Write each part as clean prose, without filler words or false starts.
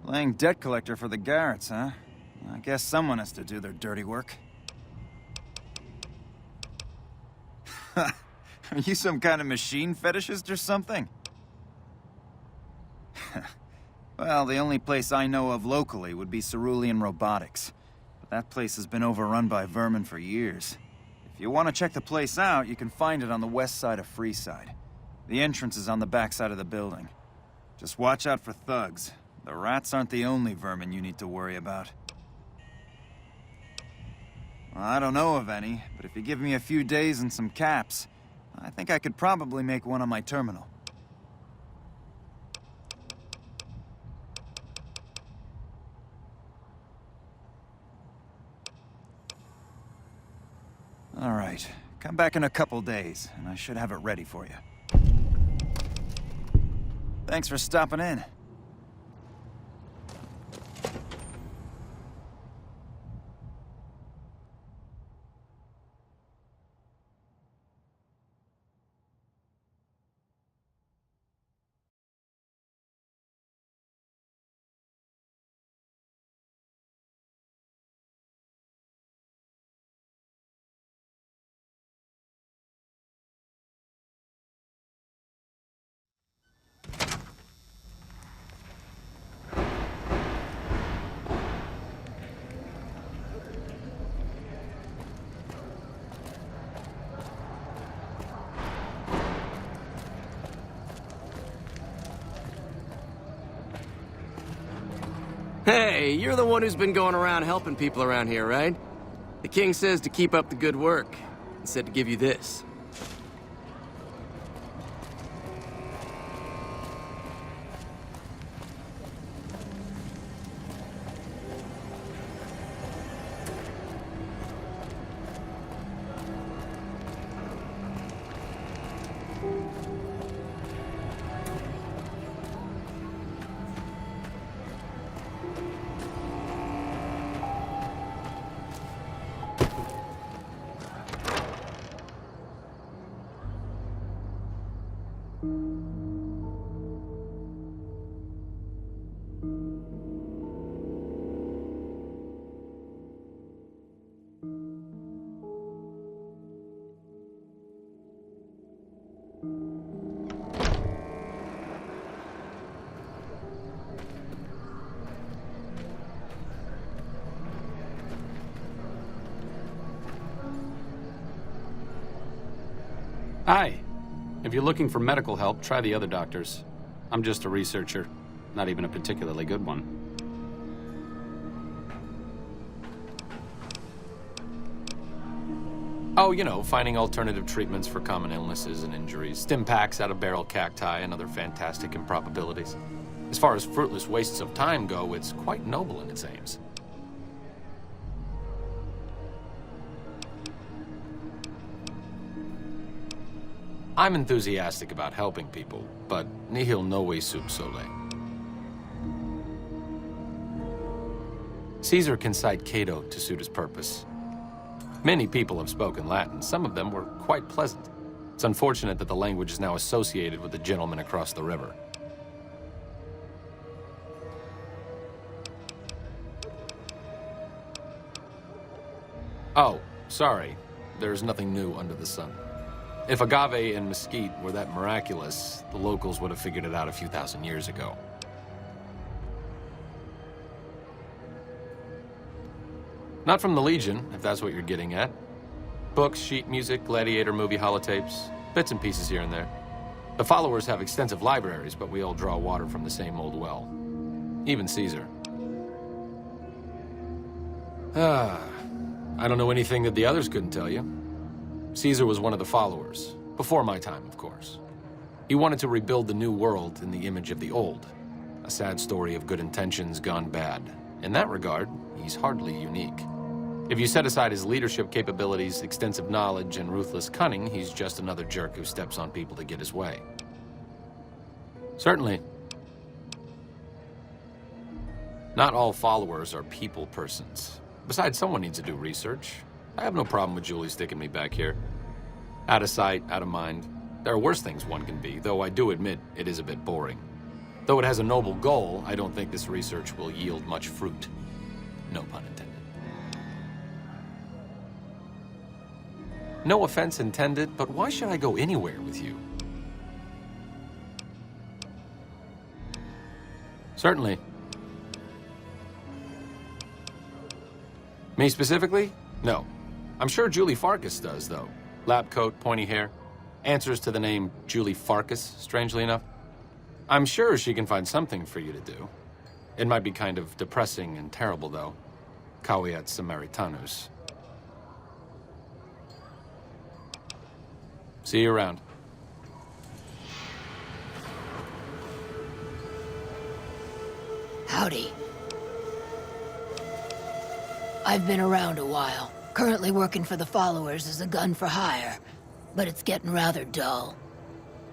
Playing debt collector for the Garretts, huh? I guess someone has to do their dirty work. Are you some kind of machine fetishist or something? Well, the only place I know of locally would be Cerulean Robotics. But that place has been overrun by vermin for years. If you want to check the place out, you can find it on the west side of Freeside. The entrance is on the back side of the building. Just watch out for thugs. The rats aren't the only vermin you need to worry about. Well, I don't know of any, but if you give me a few days and some caps, I think I could probably make one on my terminal. All right, come back in a couple days, and I should have it ready for you. Thanks for stopping in. Hey, you're the one who's been going around helping people around here, right? The king says to keep up the good work, and said to give you this. Hi. If you're looking for medical help, try the other doctors. I'm just a researcher, not even a particularly good one. Oh, you know, finding alternative treatments for common illnesses and injuries, stim packs out of barrel cacti, and other fantastic improbabilities. As far as fruitless wastes of time go, it's quite noble in its aims. I'm enthusiastic about helping people, but nihil novi sub sole. Caesar can cite Cato to suit his purpose. Many people have spoken Latin. Some of them were quite pleasant. It's unfortunate that the language is now associated with the gentleman across the river. Oh, sorry. There's nothing new under the sun. If agave and mesquite were that miraculous, the locals would have figured it out a few thousand years ago. Not from the Legion, if that's what you're getting at. Books, sheet music, gladiator movie holotapes, bits and pieces here and there. The followers have extensive libraries, but we all draw water from the same old well. Even Caesar. I don't know anything that the others couldn't tell you. Caesar was one of the followers, before my time, of course. He wanted to rebuild the new world in the image of the old. A sad story of good intentions gone bad. In that regard, he's hardly unique. If you set aside his leadership capabilities, extensive knowledge, and ruthless cunning, he's just another jerk who steps on people to get his way. Certainly. Not all followers are people persons. Besides, someone needs to do research. I have no problem with Julie sticking me back here. Out of sight, out of mind. There are worse things one can be, though I do admit it is a bit boring. Though it has a noble goal, I don't think this research will yield much fruit. No pun intended. No offense intended, but why should I go anywhere with you? Certainly. Me specifically? No. I'm sure Julie Farkas does, though. Lab coat, pointy hair. Answers to the name Julie Farkas, strangely enough. I'm sure she can find something for you to do. It might be kind of depressing and terrible, though. Caveat Samaritanus. See you around. Howdy. I've been around a while. Currently working for the Followers as a gun for hire, but it's getting rather dull.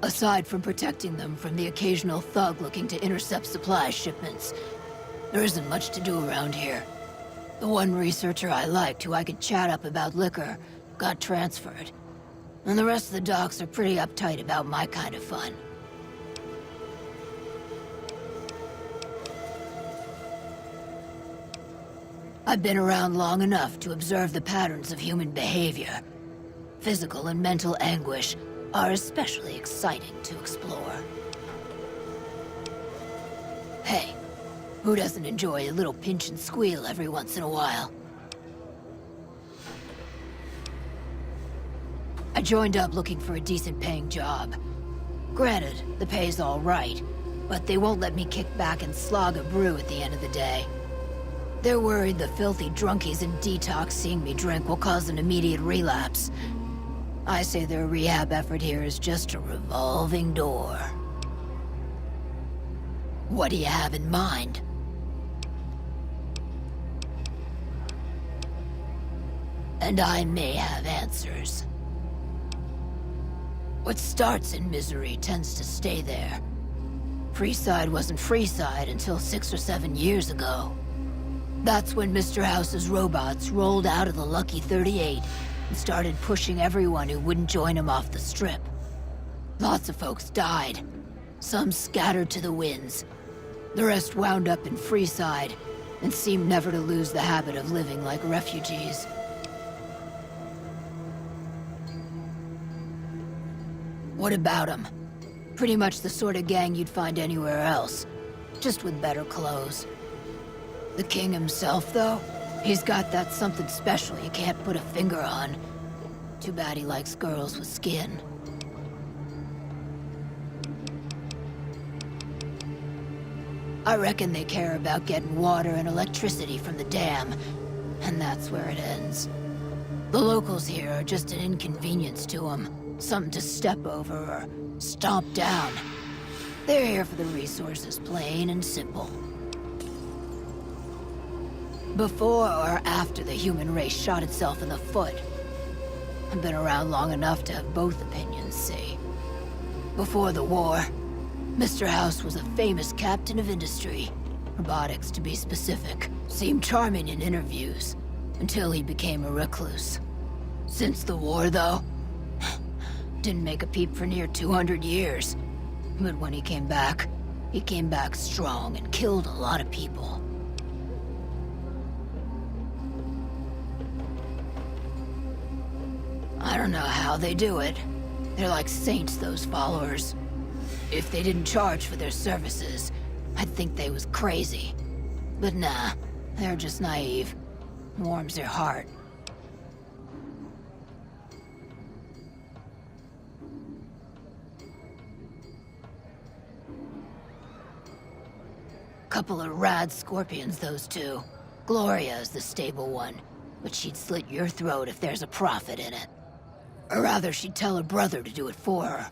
Aside from protecting them from the occasional thug looking to intercept supply shipments, there isn't much to do around here. The one researcher I liked, who I could chat up about liquor, got transferred. And the rest of the docs are pretty uptight about my kind of fun. I've been around long enough to observe the patterns of human behavior. Physical and mental anguish are especially exciting to explore. Hey, who doesn't enjoy a little pinch and squeal every once in a while? I joined up looking for a decent paying job. Granted, the pay's all right, but they won't let me kick back and slog a brew at the end of the day. They're worried the filthy drunkies in detox seeing me drink will cause an immediate relapse. I say their rehab effort here is just a revolving door. What do you have in mind? And I may have answers. What starts in misery tends to stay there. Freeside wasn't Freeside until 6 or 7 years ago. That's when Mr. House's robots rolled out of the Lucky 38 and started pushing everyone who wouldn't join him off the strip. Lots of folks died. Some scattered to the winds. The rest wound up in Freeside and seemed never to lose the habit of living like refugees. What about them? Pretty much the sort of gang you'd find anywhere else, just with better clothes. The king himself, though, he's got that something special you can't put a finger on. Too bad he likes girls with skin. I reckon they care about getting water and electricity from the dam, and that's where it ends. The locals here are just an inconvenience to them, something to step over or stomp down. They're here for the resources, plain and simple. Before or after the human race shot itself in the foot, I've been around long enough to have both opinions, see. Before the war, Mr. House was a famous captain of industry. Robotics, to be specific. Seemed charming in interviews, until he became a recluse. Since the war, though, didn't make a peep for near 200 years. But when he came back strong and killed a lot of people. I don't know how they do it. They're like saints, those followers. If they didn't charge for their services, I'd think they was crazy. But nah, they're just naive. Warms their heart. Couple of rad scorpions, those two. Gloria is the stable one, but she'd slit your throat if there's a profit in it. Or rather, she'd tell her brother to do it for her.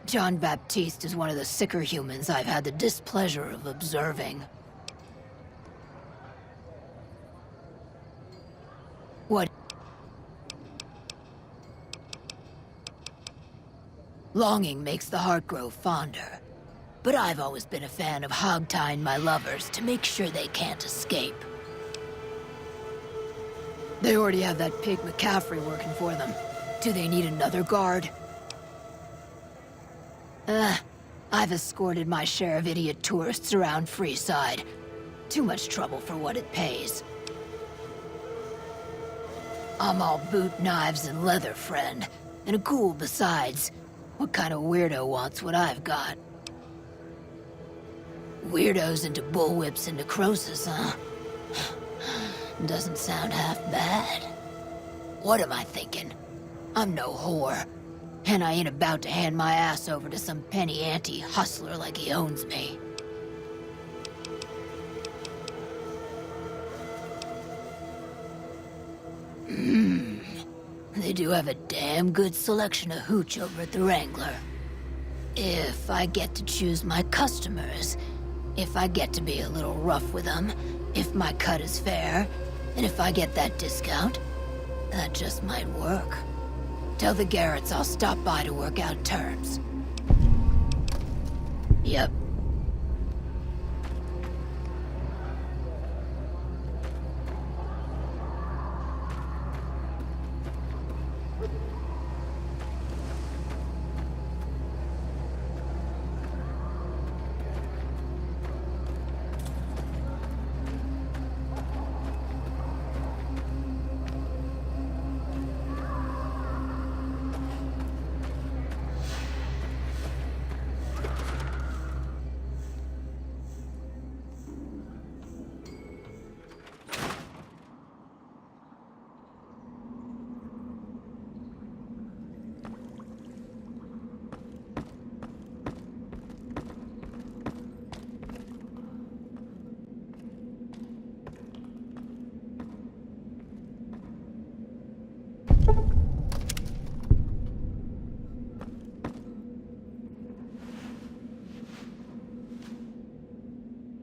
John Baptiste is one of the sicker humans I've had the displeasure of observing. What? Longing makes the heart grow fonder. But I've always been a fan of hog-tying my lovers to make sure they can't escape. They already have that pig McCaffrey working for them. Do they need another guard? I've escorted my share of idiot tourists around Freeside. Too much trouble for what it pays. I'm all boot, knives, and leather, friend. And a ghoul besides. What kind of weirdo wants what I've got? Weirdos into bullwhips and necrosis, huh? Doesn't sound half bad. What am I thinking? I'm no whore. And I ain't about to hand my ass over to some penny ante hustler like he owns me. They do have a damn good selection of hooch over at the Wrangler. If I get to choose my customers, if I get to be a little rough with them, if my cut is fair, and if I get that discount, that just might work. Tell the Garretts I'll stop by to work out terms. Yep.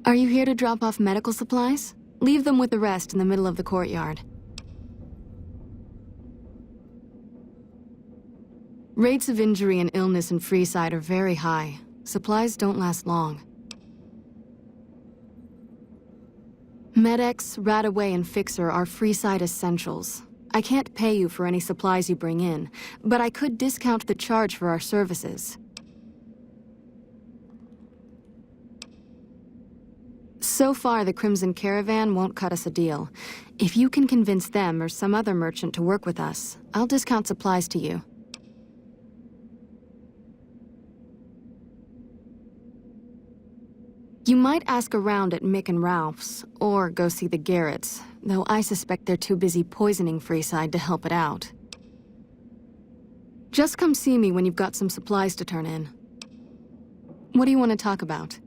Are you here to drop off medical supplies? Leave them with the rest in the middle of the courtyard. Rates of injury and illness in Freeside are very high. Supplies don't last long. Med-X, Radaway, and Fixer are Freeside essentials. I can't pay you for any supplies you bring in, but I could discount the charge for our services. So far, the Crimson Caravan won't cut us a deal. If you can convince them or some other merchant to work with us, I'll discount supplies to you. You might ask around at Mick and Ralph's, or go see the Garretts, though I suspect they're too busy poisoning Freeside to help it out. Just come see me when you've got some supplies to turn in. What do you want to talk about?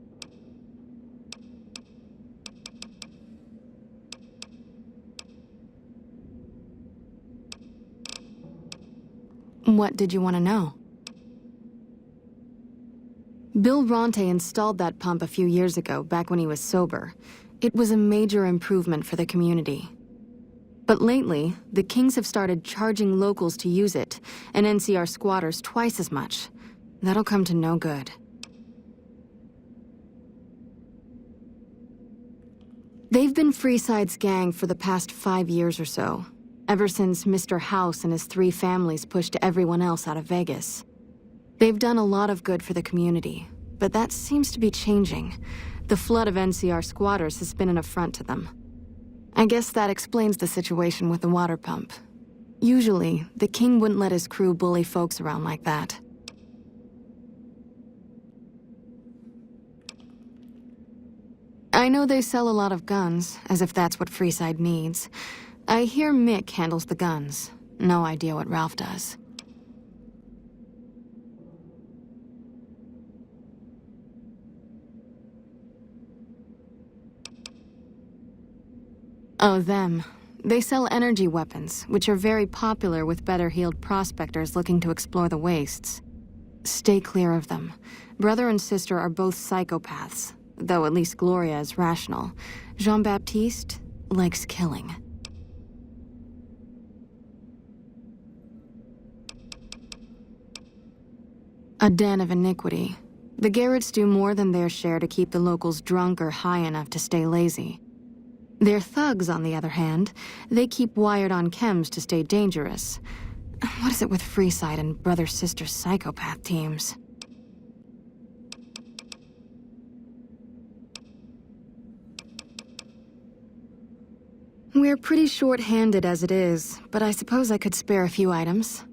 What did you want to know? Bill Ronte installed that pump a few years ago, back when he was sober. It was a major improvement for the community. But lately, the Kings have started charging locals to use it, and NCR squatters twice as much. That'll come to no good. They've been Freeside's gang for the past 5 years or so, ever since Mr. House and his 3 families pushed everyone else out of Vegas. They've done a lot of good for the community, but that seems to be changing. The flood of NCR squatters has been an affront to them. I guess that explains the situation with the water pump. Usually, the King wouldn't let his crew bully folks around like that. I know they sell a lot of guns, as if that's what Freeside needs. I hear Mick handles the guns. No idea what Ralph does. Oh, them. They sell energy weapons, which are very popular with better-heeled prospectors looking to explore the wastes. Stay clear of them. Brother and sister are both psychopaths, though at least Gloria is rational. Jean-Baptiste likes killing. A den of iniquity. The Garretts do more than their share to keep the locals drunk or high enough to stay lazy. Their thugs, on the other hand, they keep wired on chems to stay dangerous. What is it with Freeside and brother-sister psychopath teams? We're pretty short-handed as it is, but I suppose I could spare a few items.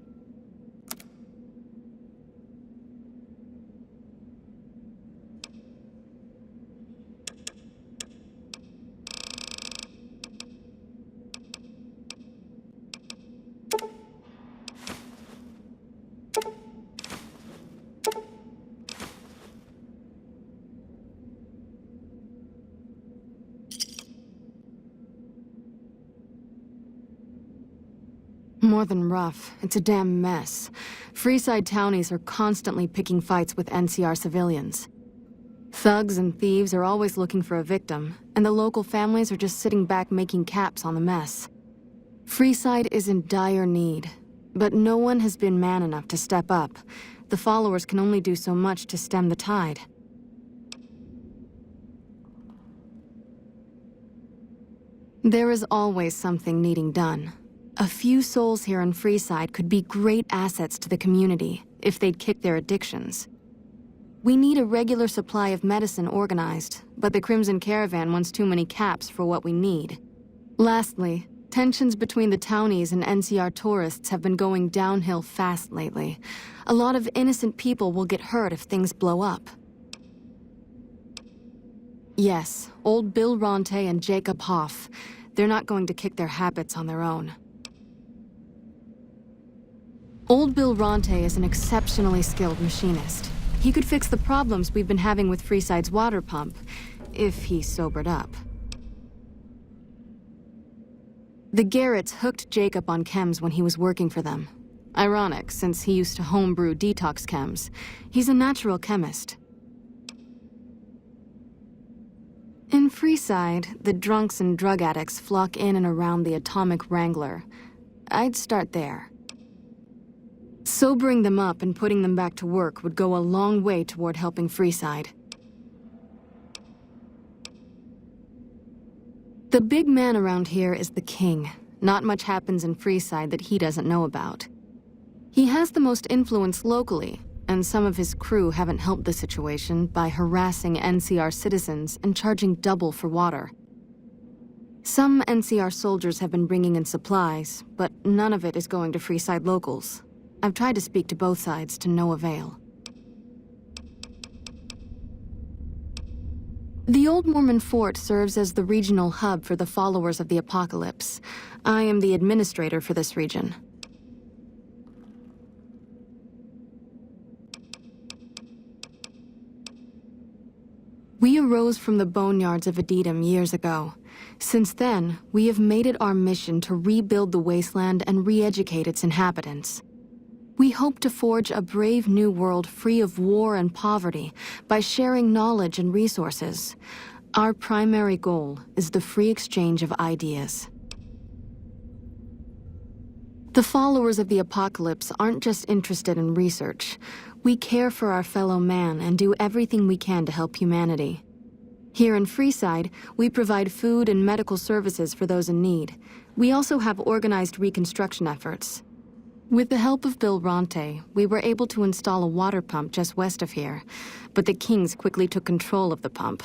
More than rough, it's a damn mess. Freeside townies are constantly picking fights with NCR civilians. Thugs and thieves are always looking for a victim, and the local families are just sitting back making caps on the mess. Freeside is in dire need, but no one has been man enough to step up. The followers can only do so much to stem the tide. There is always something needing done. A few souls here in Freeside could be great assets to the community if they'd kick their addictions. We need a regular supply of medicine organized, but the Crimson Caravan wants too many caps for what we need. Lastly, tensions between the townies and NCR tourists have been going downhill fast lately. A lot of innocent people will get hurt if things blow up. Yes, old Bill Ronte and Jacob Hoff. They're not going to kick their habits on their own. Old Bill Ronte is an exceptionally skilled machinist. He could fix the problems we've been having with Freeside's water pump, if he sobered up. The Garretts hooked Jacob on chems when he was working for them. Ironic, since he used to homebrew detox chems. He's a natural chemist. In Freeside, the drunks and drug addicts flock in and around the Atomic Wrangler. I'd start there. Sobering them up and putting them back to work would go a long way toward helping Freeside. The big man around here is the king. Not much happens in Freeside that he doesn't know about. He has the most influence locally, and some of his crew haven't helped the situation by harassing NCR citizens and charging double for water. Some NCR soldiers have been bringing in supplies, but none of it is going to Freeside locals. I've tried to speak to both sides to no avail. The Old Mormon Fort serves as the regional hub for the followers of the Apocalypse. I am the administrator for this region. We arose from the boneyards of Edidum years ago. Since then, we have made it our mission to rebuild the wasteland and re-educate its inhabitants. We hope to forge a brave new world free of war and poverty by sharing knowledge and resources. Our primary goal is the free exchange of ideas. The followers of the Apocalypse aren't just interested in research. We care for our fellow man and do everything we can to help humanity. Here in Freeside, we provide food and medical services for those in need. We also have organized reconstruction efforts. With the help of Bill Ronte, we were able to install a water pump just west of here, but the Kings quickly took control of the pump.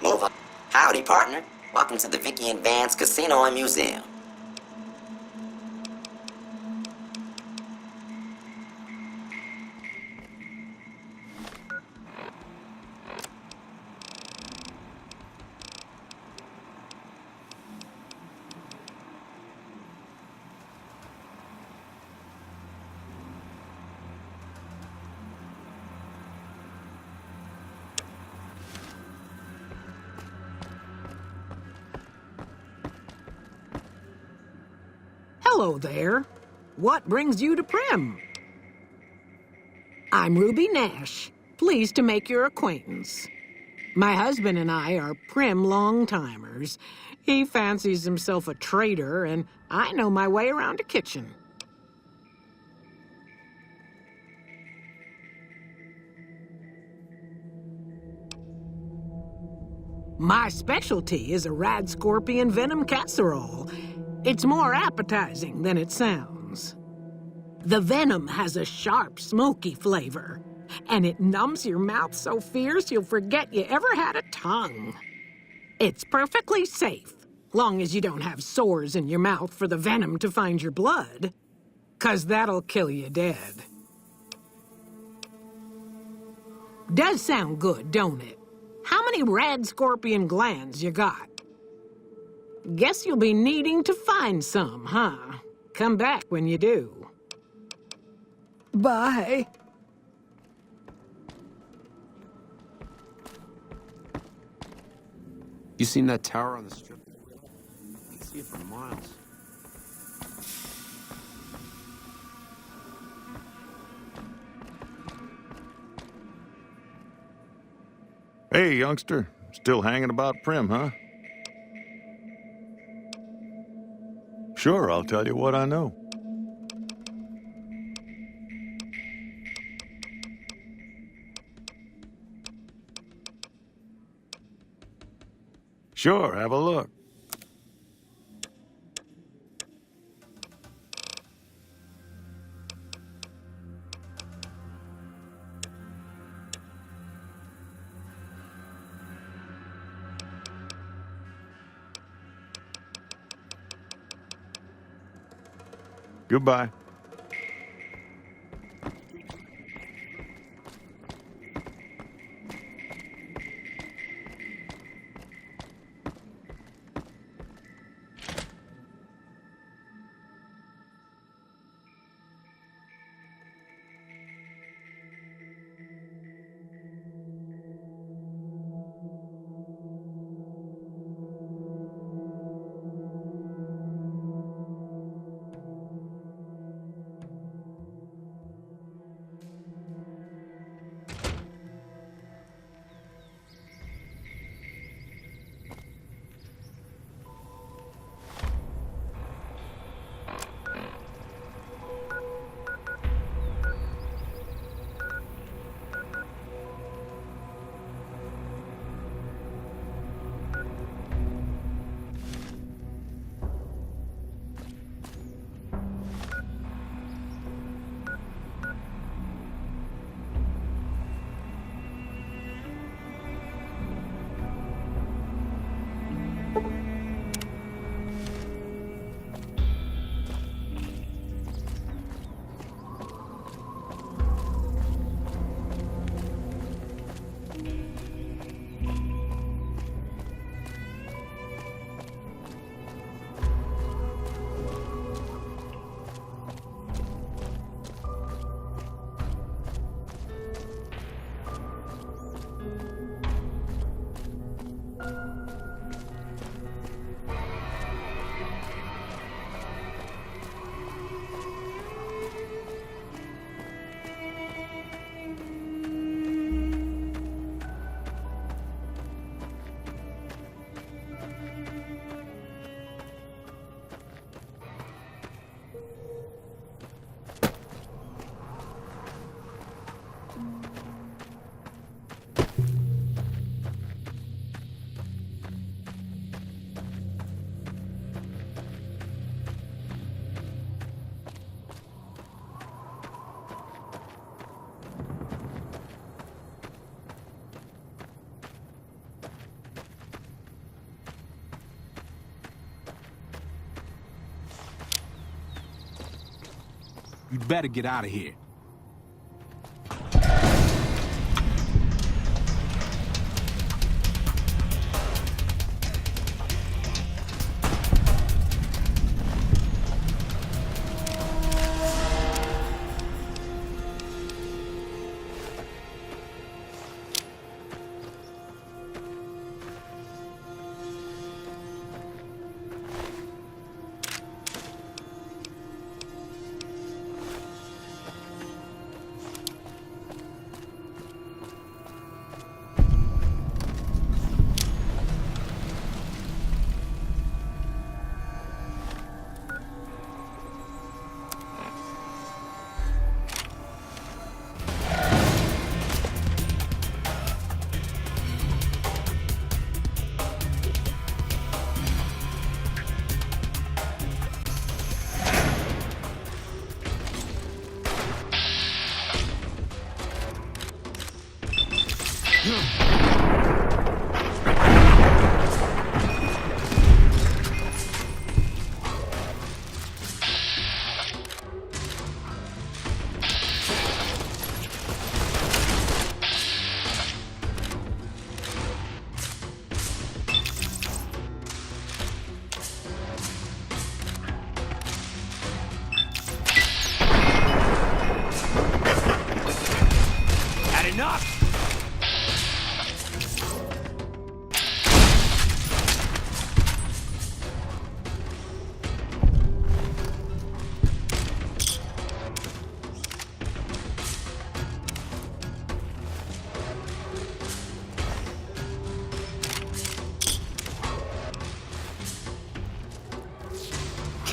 Move up. Howdy, partner. Welcome to the Vicky and Vance Casino and Museum. Hello there. What brings you to Primm? I'm Ruby Nash. Pleased to make your acquaintance. My husband and I are Primm long-timers. He fancies himself a trader, and I know my way around a kitchen. My specialty is a rad scorpion venom casserole. It's more appetizing than it sounds. The venom has a sharp, smoky flavor, and it numbs your mouth so fierce you'll forget you ever had a tongue. It's perfectly safe, long as you don't have sores in your mouth for the venom to find your blood, 'cause that'll kill you dead. Does sound good, don't it? How many rad scorpion glands you got? Guess you'll be needing to find some, huh? Come back when you do. Bye. You seen that tower on the strip? You can see it for miles. Hey, youngster. Still hanging about Primm, huh? Sure, I'll tell you what I know. Sure, have a look. Goodbye. You'd better get out of here.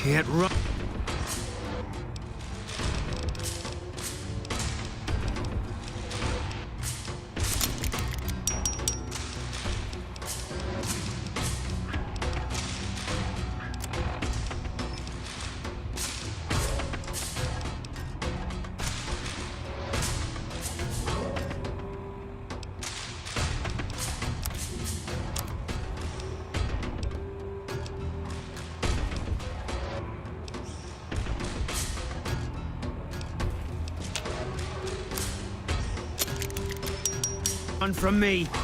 Can't run. From me.